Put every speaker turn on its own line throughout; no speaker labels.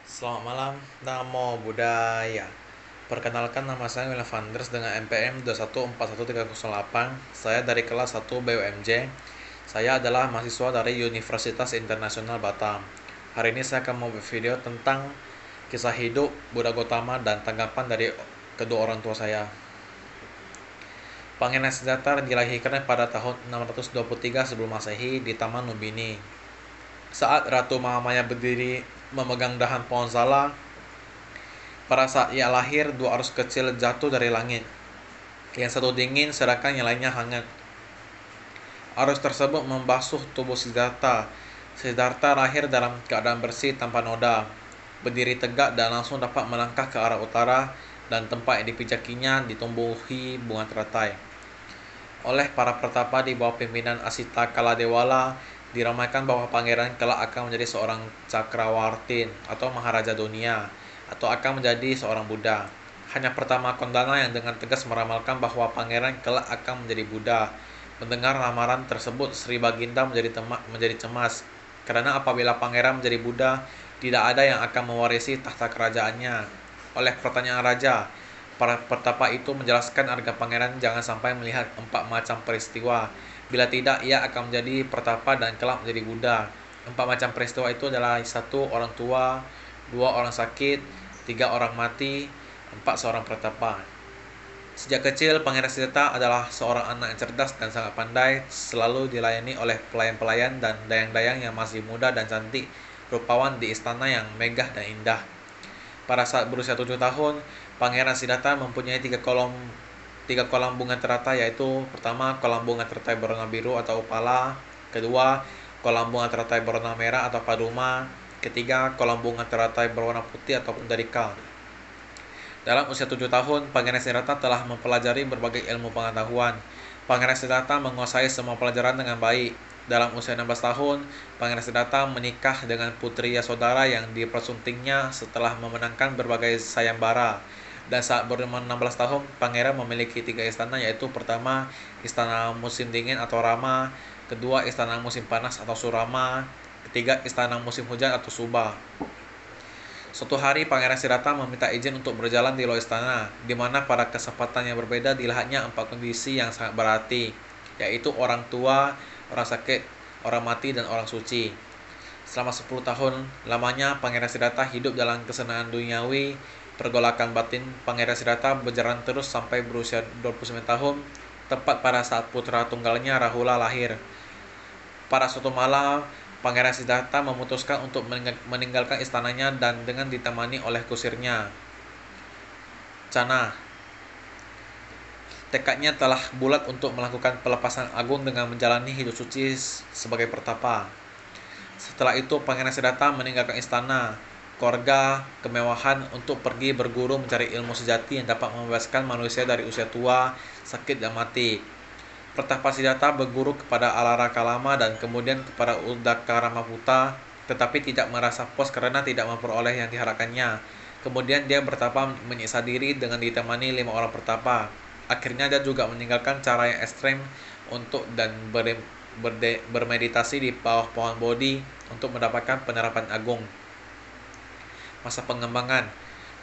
Selamat malam, Namo Buddhaya. Perkenalkan, nama saya William Vanders dengan NPM 2141308. Saya dari kelas 1 BUMJ. Saya adalah mahasiswa dari Universitas Internasional Batam. Hari ini saya akan membuat video tentang kisah hidup Buddha Gautama dan tanggapan dari kedua orang tua saya. Pangeran Siddhartha dilahirkan pada tahun 623 sebelum Masehi di Taman Lumbini. Saat Ratu Mahamaya berdiri memegang dahan pohon sala, pada saat ia lahir, dua arus kecil jatuh dari langit. Yang satu dingin, sedangkan yang lainnya hangat. Arus tersebut membasuh tubuh Siddhartha. Siddhartha lahir dalam keadaan bersih tanpa noda, berdiri tegak dan langsung dapat melangkah ke arah utara, dan tempat yang dipijakinya ditumbuhi bunga teratai. Oleh para pertapa di bawah pimpinan Asita Kaladewala, diramaikan bahwa pangeran kelak akan menjadi seorang cakrawartin atau maharaja dunia, atau akan menjadi seorang Buddha. Hanya pertama Kondana yang dengan tegas meramalkan bahwa pangeran kelak akan menjadi Buddha. Mendengar lamaran tersebut, Sri Baginda menjadi cemas, karena apabila pangeran menjadi Buddha, tidak ada yang akan mewarisi tahta kerajaannya. Oleh pertanyaan raja, para pertapa itu menjelaskan agar pangeran jangan sampai melihat 4 macam peristiwa. Bila tidak, ia akan menjadi pertapa dan kelak menjadi Buddha. 4 macam peristiwa itu adalah: 1. Orang tua, 2. Orang sakit, 3. Orang mati, 4. Seorang pertapa. Sejak kecil, Pangeran Siddhartha adalah seorang anak yang cerdas dan sangat pandai, selalu dilayani oleh pelayan-pelayan dan dayang-dayang yang masih muda dan cantik, rupawan di istana yang megah dan indah. Pada saat berusia 7 tahun, Pangeran Siddhartha mempunyai tiga kolam bunga teratai, yaitu pertama, kolam bunga teratai berwarna biru atau upala; kedua, kolam bunga teratai berwarna merah atau paduma; ketiga, kolam bunga teratai berwarna putih atau pundarika. Dalam usia 7 tahun, Pangeran Siddhartha telah mempelajari berbagai ilmu pengetahuan. Pangeran Siddhartha menguasai semua pelajaran dengan baik. Dalam usia 16 tahun, Pangeran Siddhartha menikah dengan putri Yasodhara yang dipersuntingnya setelah memenangkan berbagai sayembara. Dan saat berumur 16 tahun, pangeran memiliki 3 istana, yaitu pertama, istana musim dingin atau Rama; kedua, istana musim panas atau Surama; ketiga, istana musim hujan atau Suba. Suatu hari, Pangeran Siddhartha meminta izin untuk berjalan di luar istana, di mana pada kesempatan yang berbeda dilihatnya 4 kondisi yang sangat berarti, yaitu orang tua, orang sakit, orang mati, dan orang suci. Selama 10 tahun lamanya, Pangeran Siddhartha hidup dalam kesenangan duniawi. Pergolakan batin Pangeran Siddhartha berjalan terus sampai berusia 29 tahun, tepat pada saat putra tunggalnya Rahula lahir. Pada suatu malam, Pangeran Siddhartha memutuskan untuk meninggalkan istananya dan dengan ditemani oleh kusirnya, Channa. Tekadnya telah bulat untuk melakukan pelepasan agung dengan menjalani hidup suci sebagai pertapa. Setelah itu, Pangeran Siddhartha meninggalkan istana, keluarga, kemewahan untuk pergi berguru mencari ilmu sejati yang dapat membebaskan manusia dari usia tua, sakit, dan mati. Pertapa Siddhartha berguru kepada Alara Kalama dan kemudian kepada Udaka Ramaputta, tetapi tidak merasa puas karena tidak memperoleh yang diharapkannya. Kemudian dia bertapa menyiksa diri dengan ditemani 5 orang pertapa. Akhirnya dia juga meninggalkan cara yang ekstrem untuk dan bermeditasi di bawah pohon Bodhi untuk mendapatkan penerapan agung. Masa pengembangan.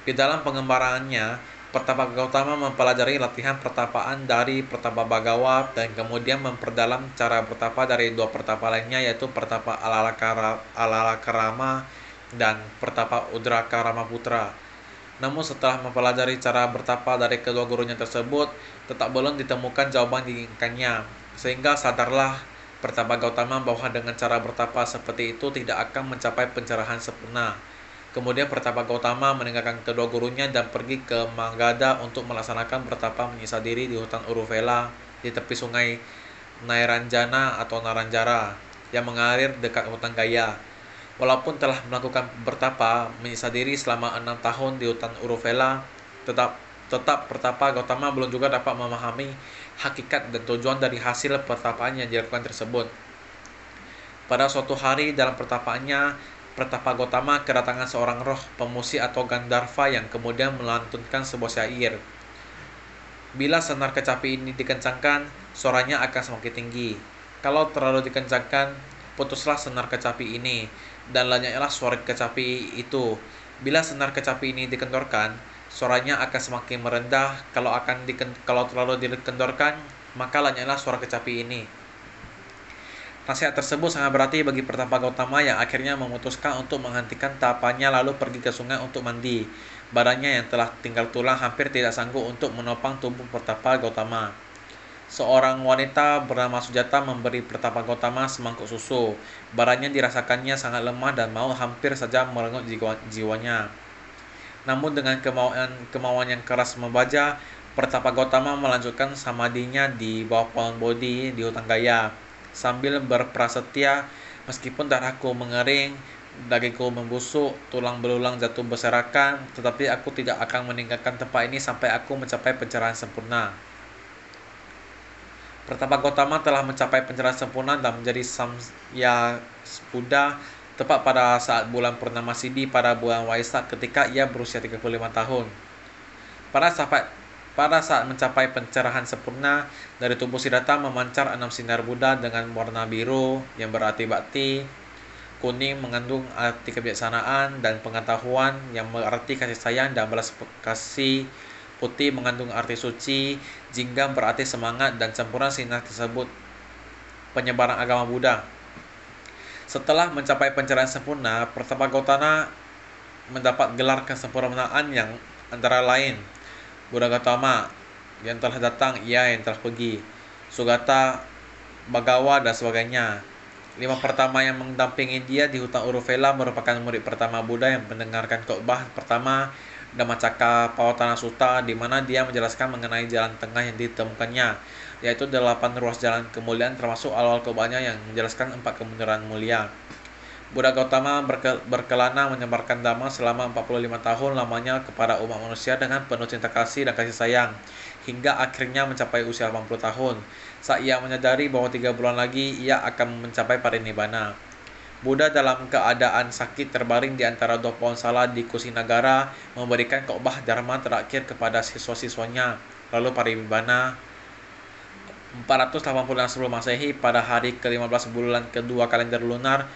Di dalam pengembangannya, Pertapa Gautama mempelajari latihan pertapaan dari Pertapa Bhagawa dan kemudian memperdalam cara bertapa dari 2 pertapa lainnya, yaitu Pertapa Alalakarama dan Pertapa Udraka Ramaputra. Namun setelah mempelajari cara bertapa dari kedua gurunya tersebut, tetap belum ditemukan jawaban diinginkannya, sehingga sadarlah Pertapa Gautama bahwa dengan cara bertapa seperti itu tidak akan mencapai pencerahan sempurna. Kemudian Pertapa Gautama meninggalkan kedua gurunya dan pergi ke Magadha untuk melaksanakan bertapa menyiksa diri di hutan Uruvela di tepi sungai Nairanjana atau Naranjara yang mengalir dekat hutan Gaya. Walaupun telah melakukan bertapa menyiksa diri selama 6 tahun di hutan Uruvela, tetap Pertapa Gautama belum juga dapat memahami hakikat dan tujuan dari hasil pertapaan yang dilakukan tersebut. Pada suatu hari dalam pertapaannya, Pertapa Gautama kedatangan seorang roh pemusik atau Gandharva yang kemudian melantunkan sebuah syair. Bila senar kecapi ini dikencangkan, suaranya akan semakin tinggi. Kalau terlalu dikencangkan, putuslah senar kecapi ini. dan lanyaklah suara kecapi itu. Bila senar kecapi ini dikendorkan, suaranya akan semakin merendah. Kalau terlalu dikendorkan, maka lanyaklah suara kecapi ini. Nasihat tersebut sangat berarti bagi Pertapa Gautama yang akhirnya memutuskan untuk menghentikan tapannya lalu pergi ke sungai untuk mandi. Badannya yang telah tinggal tulang hampir tidak sanggup untuk menopang tubuh Pertapa Gautama. Seorang wanita bernama Sujata memberi Pertapa Gautama semangkuk susu. Badannya dirasakannya sangat lemah dan mau hampir saja merenggut jiwanya. Namun dengan kemauan yang keras membaja, Pertapa Gautama melanjutkan samadinya di bawah pohon bodhi di hutan Gaya. Sambil berprasetya, meskipun darahku mengering, dagingku membusuk, tulang belulang jatuh berserakan, tetapi aku tidak akan meninggalkan tempat ini sampai aku mencapai pencerahan sempurna. Pertapa Gautama telah mencapai pencerahan sempurna dan menjadi Samya Buddha tepat pada saat bulan Purnama Sidhi pada bulan Waisak ketika ia berusia 35 tahun. Pada saat mencapai pencerahan sempurna, dari tubuh Siddhartha memancar 6 sinar Buddha dengan warna biru yang berarti bakti, kuning mengandung arti kebijaksanaan dan pengetahuan yang berarti kasih sayang, dan belas kasih putih mengandung arti suci, jingga berarti semangat, dan campuran sinar tersebut penyebaran agama Buddha. Setelah mencapai pencerahan sempurna, Pertapa Gautama mendapat gelar kesempurnaan yang antara lain Buddha Gautama yang telah datang, ia yang telah pergi, Sugata, Bagawa, dan sebagainya. 5 pertama yang mendampingi dia di hutan Uruvela merupakan murid pertama Buddha yang mendengarkan khotbah pertama Dhammacakkappavattana Sutta, di mana dia menjelaskan mengenai jalan tengah yang ditemukannya, yaitu 8 ruas jalan kemuliaan, termasuk awal khotbahnya yang menjelaskan 4 kebenaran mulia. Buddha Gautama berkelana menyebarkan dhamma selama 45 tahun lamanya kepada umat manusia dengan penuh cinta kasih dan kasih sayang, hingga akhirnya mencapai usia 80 tahun. Saat ia menyadari bahwa 3 bulan lagi ia akan mencapai parinibbana. Buddha dalam keadaan sakit terbaring di antara 2 pohon salak di Kusinagara memberikan khotbah dharma terakhir kepada siswa-siswanya, lalu parinibbana 486 sebelum Masehi pada hari ke-15 bulan kedua kalender lunar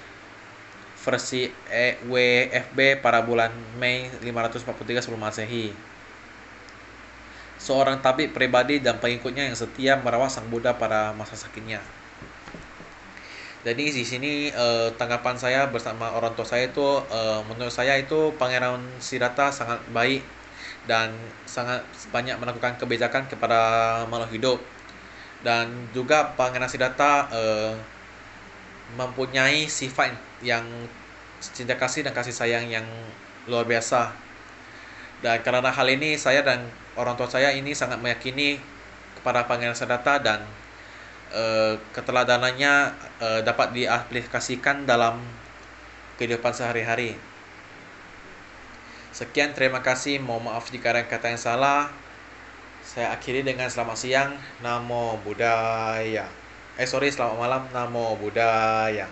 versi WFB pada bulan Mei 543 sebelum Masehi. Seorang tabib pribadi dan pengikutnya yang setia merawat Sang Buddha pada masa sakitnya. Jadi di sini tanggapan saya bersama orang tua saya itu, menurut saya itu Pangeran Siddhartha sangat baik dan sangat banyak melakukan kebijakan kepada makhluk hidup, dan juga Pangeran Siddhartha mempunyai sifat yang cinta kasih dan kasih sayang yang luar biasa. Dan karena hal ini saya dan orang tua saya ini sangat meyakini kepada Pangeran Siddhartha, dan keteladanannya dapat diaplikasikan dalam kehidupan sehari-hari. Sekian, terima kasih. Mohon maaf jika ada kata yang salah. Saya akhiri dengan selamat siang. Namo Buddhaya. Selamat malam. Namo Buddhaya.